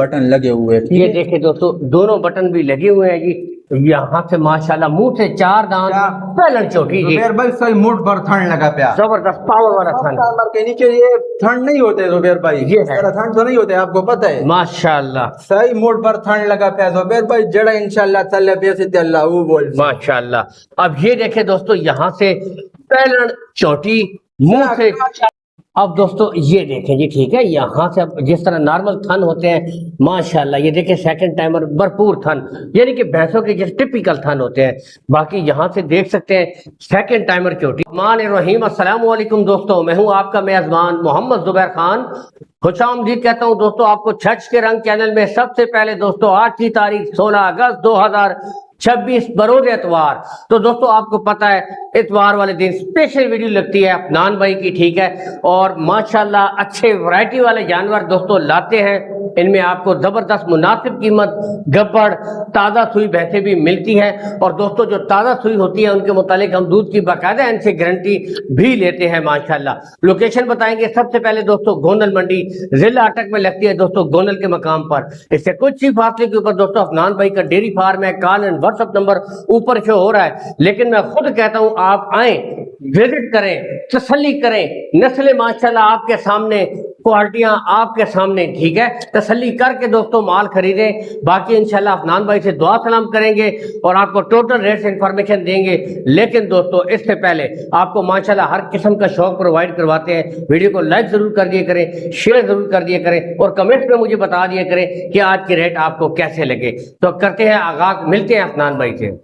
Button लगे हुए हैं, ठीक ये है। देखे दोस्तों दोनों बटन भी लगे हुए हैं जी। यहाँ से माशाल्लाह मुंह से 4 दांत, क्या? पहलन चोटी जी, जुबैर भाई सही मुठ भर ठंड लगा प्या। जबरदस्त पावर वाला सब थन टाइमर के नीचे ये ठंड नहीं होते जुबैर भाई, ये इस है। तरह ठंड तो नहीं होते, आपको पता है। माशाल्लाह सही मुठ भर ठंड लगा प्या जुबैर भाई, जड़ा इंशाल्लाह तल्ले बेसित अल्लाह वो बोल। माशाल्लाह। अब ये देखे दोस्तों यहाँ से पहलन चोटी मुंह से। अब दोस्तों ये देखें जी, ठीक है, यहाँ से अब जिस तरह नॉर्मल थन होते हैं माशाल्लाह, ये देखें सेकंड टाइमर भरपूर थन, यानी कि भैंसों के जिस टिपिकल थन होते हैं। बाकी यहाँ से देख सकते हैं सेकंड टाइमर चोटी। मान रहीम, अस्सलाम वालेकुम दोस्तों, मैं हूँ आपका मेजबान मोहम्मद जुबैर खान। खुशामदीद कहता हूँ दोस्तों आपको छछ के रंग चैनल में। सबसे पहले दोस्तों आज की तारीख 16 अगस्त 2026 बरोज एतवार। तो दोस्तों आपको पता है इतवार वाले दिन स्पेशल वीडियो लगती है अफनान भाई की, ठीक है। और माशाल्लाह अच्छे वैरायटी वाले जानवर दोस्तों लाते हैं। इनमें आपको जबरदस्त मुनासिब कीमत गब्बड़ ताज़ा सुई भैंसें भी मिलती हैं। और दोस्तों जो ताज़ा सुई होती है उनके मुतालिक हम दूध की बाकायदा इनसे गारंटी भी लेते हैं माशाल्लाह। लोकेशन बताएंगे। सबसे पहले दोस्तों गोंदल मंडी जिला अटक में लगती है दोस्तों, गोंदल के मकाम पर। इससे कुछ ही फासले के ऊपर दोस्तों अफनान भाई का डेयरी फार्म है। कॉल एंड व्हाट्सएप नंबर ऊपर शो हो रहा है, लेकिन मैं खुद कहता हूं आप आए, विजिट करें, तसल्ली करें। नस्लें माशाल्लाह आपके सामने, क्वालिटियां आपके सामने, ठीक है। तसल्ली करके दोस्तों माल खरीदें। बाकी इंशाल्लाह अफनान भाई से दुआ सलाम करेंगे और आपको टोटल रेट से इंफॉर्मेशन देंगे। लेकिन दोस्तों इससे पहले आपको माशाल्लाह हर किस्म का शौक प्रोवाइड करवाते हैं। वीडियो को लाइक जरूर कर दिया करें, शेयर जरूर कर दिया करें और कमेंट में मुझे बता दिया करें कि आज के रेट आपको कैसे लगे। तो करते हैं आगाज, मिलते हैं अफनान भाई से।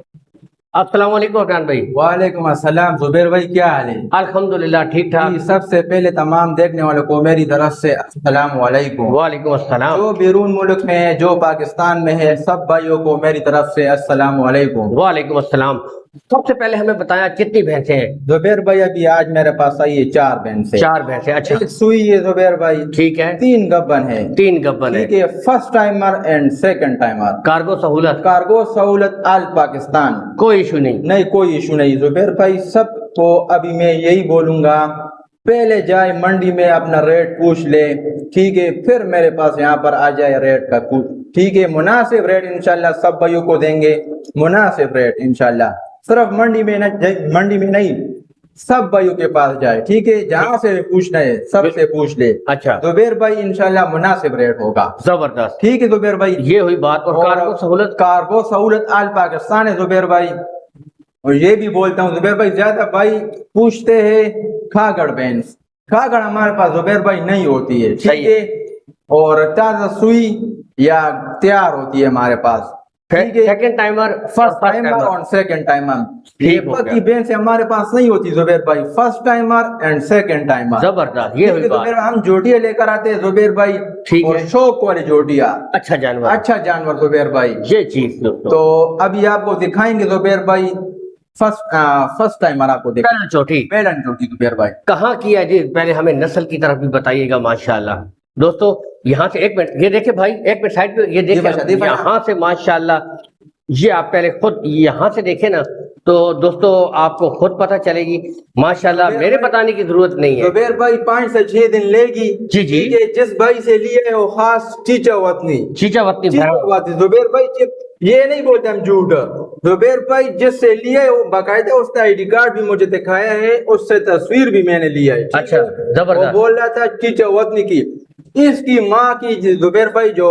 अस्सलाम वालेकुम अफनान भाई। वालेकुम अस्सलाम जुबैर भाई, क्या हाल है? अल्हम्दुलिल्लाह ठीक ठाक। सबसे पहले तमाम देखने वालों को मेरी तरफ से अस्सलाम वालेकुम। वालेकुम अस्सलाम। जो बैरून मुल्क में है, जो पाकिस्तान में है, सब भाइयों को मेरी तरफ से अस्सलाम वालेकुम। वालेकुम अस्सलाम। सबसे पहले हमें बताया कितनी भैंसें हैं? जुबैर भाई अभी आज मेरे पास आई है 4 भैंसें। 4 भैंसें, अच्छा। एक सुई है जुबैर भाई, ठीक है। 3 गब्बन है। 3 गब्बन है, ठीक है। First timer and second timer. Cargo सहूलत, कार्गो सहूलत आल पाकिस्तान, कोई इशू नहीं। नहीं कोई इशू नहीं जुबैर भाई। सबको अभी मैं यही बोलूंगा, पहले जाए मंडी में अपना रेट पूछ ले, ठीक है, फिर मेरे पास यहाँ पर आ जाए रेट का, ठीक है। मुनासिब रेट इंशाल्लाह सब भाइयों को देंगे, मुनासिब रेट इंशाल्लाह। सिर्फ मंडी में नहीं, सब भाइयों के पास जाए, ठीक है। जहाँ से पूछना है सबसे पूछ ले। अच्छा जुबैर भाई इंशाल्लाह मुनासिब रेट होगा, जबरदस्त, ठीक है जुबैर भाई। ये हुई बात। और कार्गो सहूलत, कार्गो सहूलत आल पाकिस्तान है जुबैर भाई। और ये भी बोलता हूँ जुबैर भाई, ज्यादा भाई पूछते हैं खागड़ भैंस, खागड़ हमारे पास जुबैर भाई नहीं होती है, ठीक है। और ताजा सुई या तैयार होती है हमारे पास, ठीक है। सेकंड टाइमर, फर्स्ट टाइमर और सेकंड टाइमर, ठीक हो की भैंस हमारे पास नहीं होती जुबैर भाई, first timer and second timer. जबरदस्त, ये हुई बात। हम जोटियां लेकर आते हैं जुबैर भाई, ठीक और है। शौक वाली जोटियां, अच्छा जानवर, अच्छा जानवर जुबैर भाई, ये चीज दोस्तों। तो अभी आपको दिखाएंगे जुबैर भाई। फर्स्ट टाइमर आपको देखा, पहलन चोटी पहलन चोटी जुबैर भाई कहाँ किया जी? पहले हमें नस्ल की तरफ भी बताइएगा माशाल्लाह। दोस्तों यहाँ से एक मिनट, ये देखे भाई, एक मिनट साइड पे, ये देखे यहाँ से माशाल्लाह। ये आप पहले खुद यहाँ से देखे ना, तो दोस्तों आपको खुद पता चलेगी माशाल्लाह, मेरे बताने की जरूरत नहीं है। जुबैर भाई 5 से 6 दिन लेगी, जी जी। जिस भाई से लिए है वो खास चीचा वतनी, चीचा वतनी जुबैर भाई, ये नहीं बोलते हम झूठ। जुबैर भाई जिससे लिए वो बाकायदा उसका आईडी कार्ड भी मुझे दिखाया है, उससे तस्वीर भी मैंने लिया है। अच्छा जबरदस्त। वो बोल रहा था चीचा वतनी की, इसकी माँ की जुबैर भाई जो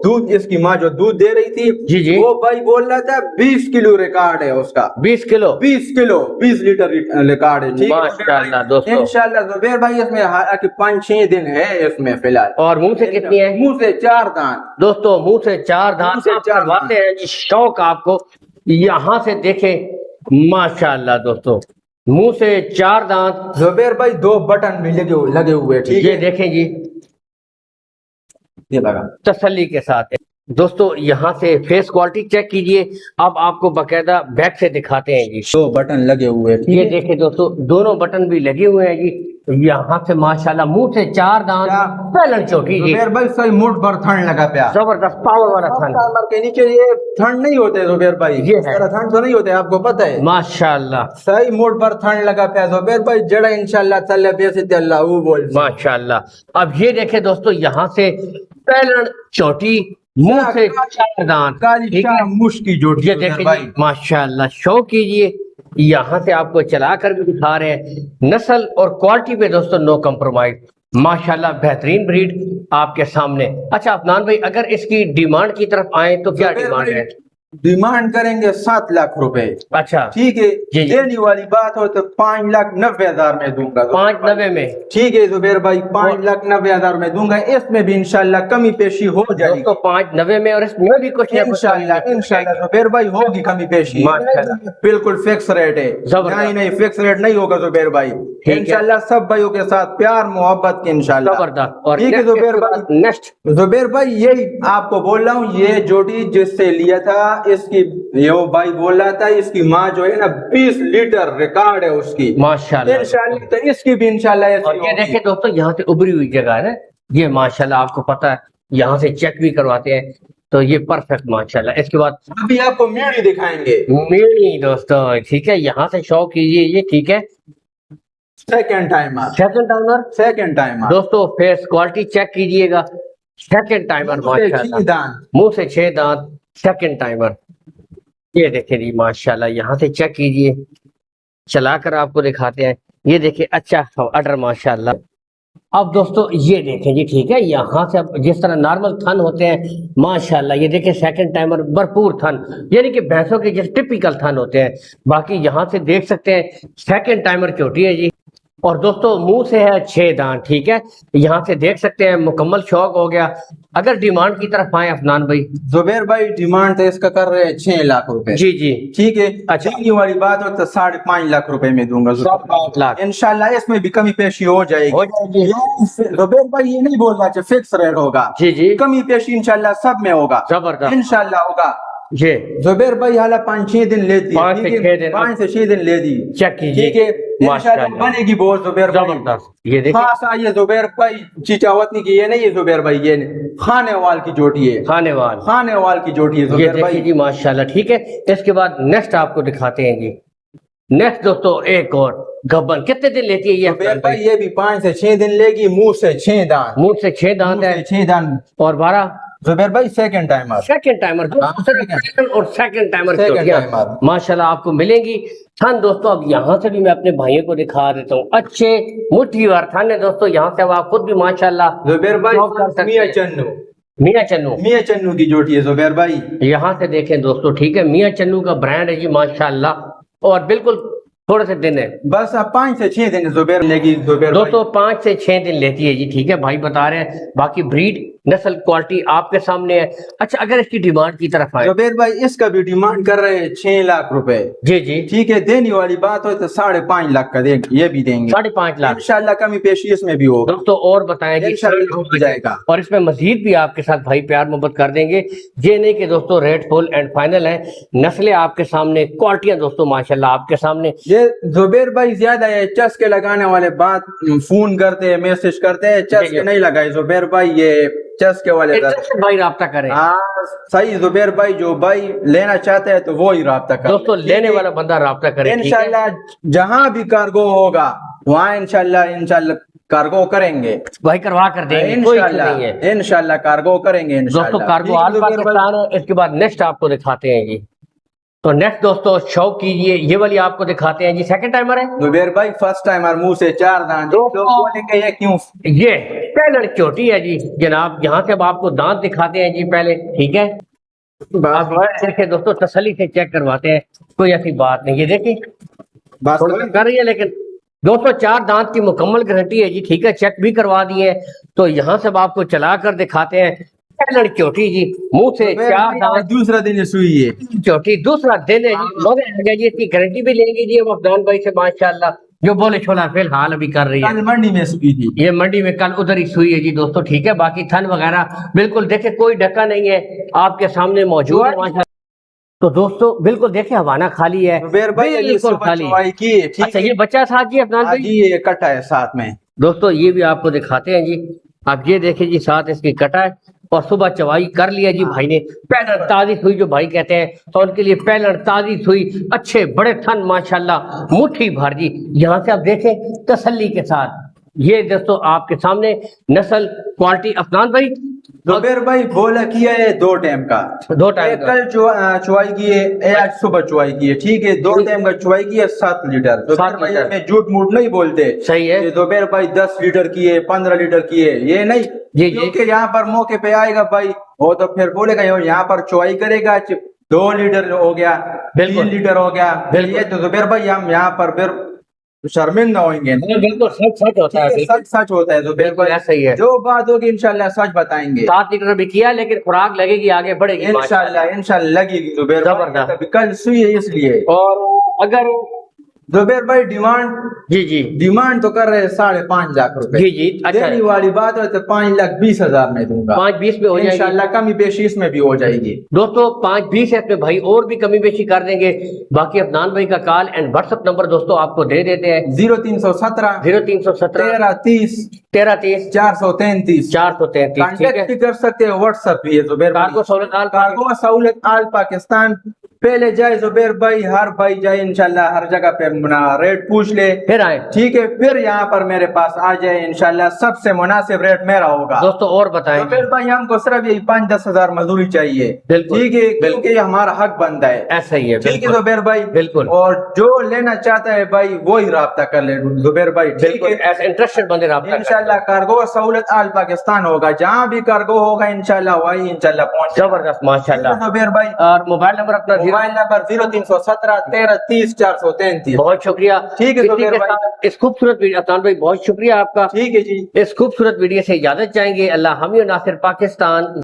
दूध, इसकी माँ जो दूध दे रही थी, जी जी, वो भाई बोल रहा था 20 किलो रिकॉर्ड है उसका, 20 किलो 20 लीटर रिकॉर्ड है, ठीक है माशाल्लाह दोस्तों। इंशाल्लाह जुबैर भाई इसमें हालांकि 5-6 दिन है इसमें फिलहाल। और मुंह से कितनी है? मुंह से 4 दांत दोस्तों, मुंह से 4 दांत। मुंह से 4 बातें हैं जी, शौक आपको यहाँ से देखें माशाल्लाह दोस्तों, मुंह से 4 दांत। जुबैर भाई 2 बटन भी लगे हुए, ठीक ये है। देखें जी, ये लगा तसल्ली के साथ है दोस्तों। यहाँ से फेस क्वालिटी चेक कीजिए। अब आपको बकायदा बैक से दिखाते हैं जी। 2 बटन लगे हुए, ठीक ये है। देखें दोस्तों, दोनों बटन भी लगे हुए हैं जी। यहाँ से माशाल्लाह मुंह से 4 दांत, क्या? पहलन चोटी जी, जुबेर भाई सही मुठ भर ठंड लगा प्या। जबरदस्त पावर वाला थन टाइमर के नीचे ये ठंड नहीं होते जुबेर भाई, ये इस है। तरह ठंड तो नहीं होते, आपको पता है। माशाल्लाह सही मुठ भर ठंड लगा प्या जुबेर भाई, जड़ा इंशाल्लाह तल्ले बेसित अल्लाह वो बोल। माशाल्लाह। अब ये देखें दोस्तों, यहाँ से पहलन चोटी, मुंह से 4 दांत, काली ठीक शाह है। मुश की जोड़ी ये जुबेर देखें भाई। जी, माशाल्लाह, शो कीजिए। यहाँ से आपको चला कर भी दिखा रहे हैं। नस्ल और क्वालिटी पे दोस्तों नो कम्प्रोमाइज, माशाल्लाह बेहतरीन ब्रीड आपके सामने। अच्छा अफनान भाई, अगर इसकी डिमांड की तरफ आए तो क्या जुबेर डिमांड भाई, है? डिमांड करेंगे 7 लाख रुपए, अच्छा, ठीक है। जी। देने वाली बात हो तो 5,90,000 में दूंगा। 590 में ठीक है जुबेर भाई, 5,90,000 में दूंगा। इसमें भी इंशाल्लाह कमी पेशी हो जाएगी दोस्तों, 590 में, और इसमें भी कुछ ना कुछ इंशाल्लाह। इंशाल्लाह जुबेर भाई होगी कमी पेशी, माशाल्लाह। बिल्कुल फिक्स रेट है। जबरदस्त। नहीं नहीं, फिक्स रेट नहीं होगा जुबेर भाई। है। इंशाल्लाह सब भाइयों के साथ प्यार मोहब्बत के इंशाल्लाह। जबरदस्त। और ठीक है जुबेर भाई। नेक्स्ट जुबेर भाई यही आपको बोल रहा हूँ, ये जोड़ी जिससे लिया था इसकी, ये वो भाई बोल रहा था इसकी माँ जो है ना 20 लीटर रिकॉर्ड है उसकी माशाल्लाह। इंशाल्लाह। तो इसकी भी इंशाल्लाह ऐसी और ये होगी। देखें दोस्तों, यहाँ से उभरी हुई जगह है ना, ये माशाल्लाह आपको पता है, यहाँ से चेक भी करवाते हैं, तो ये परफेक्ट माशाल्लाह। इसके बाद अभी आपको मेड़ी दिखाएंगे, मेरी दोस्तों, ठीक है, यहाँ से शो कीजिए ये, ठीक है। Second timer. Second timer second timer दोस्तों, फेस क्वालिटी चेक कीजिएगा। सेकंड टाइमर माशाल्लाह, दान। मुंह से 6 दांत, सेकंड टाइमर। ये देखिए जी माशाल्लाह, यहाँ से चेक कीजिए, चलाकर आपको दिखाते हैं। ये देखिए, अच्छा अडर माशाल्लाह। अब दोस्तों ये देखें जी, ठीक है, यहाँ से अब जिस तरह नॉर्मल थन होते हैं माशाल्लाह, ये देखिए सेकंड टाइमर भरपूर थन, यानी कि भैंसों के जैसे टिपिकल थन होते हैं। बाकी यहाँ से देख सकते हैं सेकंड टाइमर चोटी है जी। और दोस्तों मुंह से है 6 दांत, ठीक है, यहाँ से देख सकते हैं मुकम्मल शौक हो गया। अगर डिमांड की तरफ आए अफनान भाई। जुबेर भाई डिमांड तो इसका कर रहे हैं 6 लाख रुपए। जी जी, ठीक है। अच्छा। देने वाली बात हो तो 5.5 लाख रुपए में दूंगा। 7 लाख इंशाल्लाह इसमें भी कमी पेशी हो जाएगी। हो जाएगी। जुबेर भाई ये नहीं बोल रहा फिक्स रेट होगा, जी जी, कमी पेशी इंशाल्लाह सब में होगा, जबरदस्त इंशाल्लाह होगा। जी। जुबेर भाई हाला 5-6 दिन लेती है, 5 से 6 दिन, 5 से 6 दिन ले दी। चेक कीजिए, ठीक है, इंशाल्लाह माशाल्लाह। बनेगी बहुत जुबेर भाई। जबरदस्त। ये देखिए खास ये जुबेर भाई चिचावतनी की ये नहीं है जुबेर भाई, ये खाने वाल की जोटी है, खाने वाल, खाने वाल की जोटी है ये जुबेर देखिए भाई। जी माशाल्लाह। ठीक है, इसके बाद नेक्स्ट आपको दिखाते हैं जी। नेक्स्ट दोस्तों एक और गब्बन, कितने दिन लेती है ये जुबेर अफनान भाई भाई? ये भी 5 से 6 दिन लेगी, मुंह से 6 दांत। मुंह से 6 दांत मुंह है से 6 दांत। और 12 जुबेर भाई सेकंड टाइमर। सेकंड टाइमर, हाँ, और सेकंड टाइमर सेकंड टाइमर। माशाल्लाह आपको मिलेंगी। थान दोस्तों अब यहाँ से भी मैं अपने भाइयों को दिखा देता हूँ, अच्छे मुट्ठी वार थान है दोस्तों। यहाँ से अब आप खुद भी माशाल्लाह जुबेर शौक कर भाई सकते मियां हैं। चन्नू, मियां चन्नू, मियां चन्नू की जोटी है जुबेर भाई। यहाँ से देखें दोस्तों, ठीक है, मियां चन्नू का ब्रांड है जी माशाल्लाह। और बिल्कुल थोड़े से दिन है बस अब 5 से 6 दिन जुबेर लेगी जुबेर भाई। दोस्तों, 5 से 6 दिन लेती है जी, ठीक है, भाई बता रहे हैं। बाकी ब्रीड नस्ल क्वालिटी आपके सामने है। अच्छा अगर इसकी डिमांड की तरफ आए, जुबेर भाई इसका भी डिमांड कर रहे हैं 6 लाख रुपए। जी जी, ठीक है, देने वाली बात हो तो 5.5 लाख का देंगे, ये भी देंगे 5.5 लाख इंशाल्लाह। कमी पेशी इसमें भी होगा दोस्तों। और बताएं जी, इंशाल्लाह हो जाएगा। और इसमें मजीद भी आपके साथ भाई प्यार मोहब्बत कर देंगे। ये नहीं कि दोस्तों रेट फुल एंड फाइनल है, नस्लें आपके सामने, क्वालिटियां दोस्तों माशाल्लाह आपके सामने। ये जुबेर भाई ज्यादा है चस्के लगाने वाले बात फोन करते हैं, मैसेज करते हैं, चस्के नहीं लगाए जुबेर भाई, ये चस्के वाले इंटरेस्टेड भाई राब्ता करें हाँ सही जुबेर भाई, जो भाई लेना चाहते हैं तो वो ही राब्ता करें दोस्तों, लेने वाला बंदा राब्ता करे, ठीक है? इंशाल्लाह। जहां भी कार्गो होगा वहाँ इंशाल्लाह कार्गो करेंगे भाई, करवा कर देंगे, कोई इशू इंशाल्लाह। नहीं है इंशाल्लाह कार्गो करेंगे इंशाल्लाह। दोस्तों। कार्गो ठीक है आल जुबेर भाई। पाकिस्तान है। इसके बाद नेक्स्ट आपको दिखाते हैं जी। तो नेक्स्ट दोस्तों शौक कीजिए, ये वाली आपको दिखाते हैं जी। सेकंड टाइमर है जुबेर भाई फर्स्ट टाइमर, मुंह से 4 दांत। लोग बोलेंगे ये क्यों? ये पहले चोटी है जी जनाब। यहाँ से अब आपको दांत दिखाते हैं जी पहले, ठीक है। आप देखिए दोस्तों, तसल्ली से चेक करवाते हैं, कोई ऐसी बात नहीं। ये देखिए बस थोड़ा कर रही है, लेकिन दोस्तों 4 दांत की मुकम्मल गारंटी है जी, ठीक है, चेक भी करवा दिए हैं। तो यहाँ से अब आपको चला कर दिखाते हैं पहले चोटी जी, मुंह से 4 दांत, दूसरा दिन सुई है चोटी, दूसरा दिन है जी। मगर आगे जी इसकी गारंटी भी लेंगे जी हम अफगान भाई से माशाल्लाह, जो बोले छोला फिलहाल अभी कर रही है। कल मंडी में सुई थी ये मंडी में कल उधर ही सुई है जी दोस्तों, ठीक है। बाकी थन वगैरह बिल्कुल देखे, कोई ढका नहीं है, आपके सामने मौजूद है माशाल्लाह। تو دوستوں بالکل دیکھیں ہوانا خالی ہے، زبیر بھائی یہ بالکل صبح خالی۔ چوائی کی ہے، ٹھیک اچھا ہے یہ بچہ ساتھ جی افنان ہاں بھائی، جی یہ کٹا ہے ساتھ میں۔ دوستو یہ بھی آپ کو دکھاتے ہیں جی، آپ یہ دیکھیں جی ساتھ اس کی کٹا ہے، اور صبح چوائی کر لیا جی بھائی نے، پہلن تازی سوئی جو بھائی کہتے ہیں، تو ان کے لیے پہلن تازی سوئی، اچھے بڑے تھن ماشاءاللہ، مٹھی بھر جی۔ یہاں سے آپ دیکھیں تسلی کے ساتھ، یہ دوستو آپ کے سامنے نسل کوالٹی افنان بھائی، زبیر بھائی بولا کیا ہے 2 ٹائم کا، دو ٹائم کا، کل چوائی کی ہے، آج صبح چوائی کی ہے، ٹھیک ہے 2 ٹائم کا چوائی کی ہے 7 لیٹر۔ زبیر 7 بھائی لیٹر میں جھوٹ موٹ نہیں بولتے، صحیح ہے کہ زبیر بھائی 10 لیٹر کی ہے 15 لیٹر کی ہے، یہ نہیں، جی جی، کیونکہ یہاں پر موقع پہ آئے گا بھائی وہ تو پھر بولے گا یہاں پر چوائی کرے گا 2 لیٹر ہو گیا، 3 لیٹر ہو گیا، یہ تو زبیر بھائی ہم یہاں پر پھر شرمندہ ہوئیں گے۔ بالکل سچ سچ ہوتا ہے، ٹھیک ہے، سچ سچ ہوتا ہے زبیر بالکل بھائی، ایسا ہی ہے، جو بات ہوگی انشاءاللہ سچ بتائیں گے 7 لیٹر بھی کیا لیکن خوراک لگے گی آگے بڑھے گی انشاءاللہ لگے گی زبیر بھائی، زبردست۔ ابھی کل سوئی ہے اس لیے۔ اور اگر زبیر بھائی ڈیمانڈ جی تو کر رہے 5.5 لاکھ روپے، جی جی، اچھا دینے والی بات ہے تو 5,20,000 میں دوں گا، 5-20 میں ہو جائے گی انشاءاللہ کمی بیشی اس میں بھی ہو جائے گی دوستو، 5-20 ہے میں بھائی اور بھی کمی بیشی کر دیں گے۔ باقی افنان بھائی کا call and what's app number دوستو آپ کو دے دیتے ہیں، 0317 0317 1330 1330 433 433، ٹھیک کانٹیکٹ ہے۔ بھی کر سکتے ہیں، واٹس ایپ بھی ہے زبیر بھائی، کارگو سہولت آل کارگو سہولت آل پاکستان، پہلے جائے زبیر بھائی، ہر بھائی جائے انشاءاللہ ہر جگہ پہ ریٹ پوچھ لے، پھر آئے ٹھیک ہے، پھر یہاں پر میرے پاس آ جائے، انشاءاللہ سب سے مناسب ریٹ میرا ہوگا۔ دوستو اور بتائیں زبیر بھائی ہم کو صرف یہی 5-10 ہزار مزدوری چاہیے، بالکل، ٹھیک ہے، کیونکہ یہ ہمارا حق بنتا ہے، ایسا ہی ہے، ٹھیک ہے بالکل زبیر بھائی، بالکل اور جو لینا چاہتا ہے بھائی وہی رابطہ کر لے زبیر بھائی، ٹھیک بالکل، ہے، ایسے انٹرسٹڈ بندے رابطہ کریں۔ انشاءاللہ کارگو سہولت آل پاکستان ہوگا، جہاں بھی کارگو ہوگا انشاءاللہ وہی انشاءاللہ پہنچ جائے گا۔ زبردست ماشاءاللہ۔ زبیر بھائی اور موبائل نمبر اپنا موبائل نمبر 0317 1330 433۔ بہت شکریہ، ٹھیک ہے اسی زبیر کے بھائی، ساتھ اس خوبصورت ویڈیو افنان بھائی بہت شکریہ آپ کا، ٹھیک ہے جی۔ اس خوبصورت ویڈیو سے اجازت چاہیں گے۔ اللہ حامی و ناصر پاکستان۔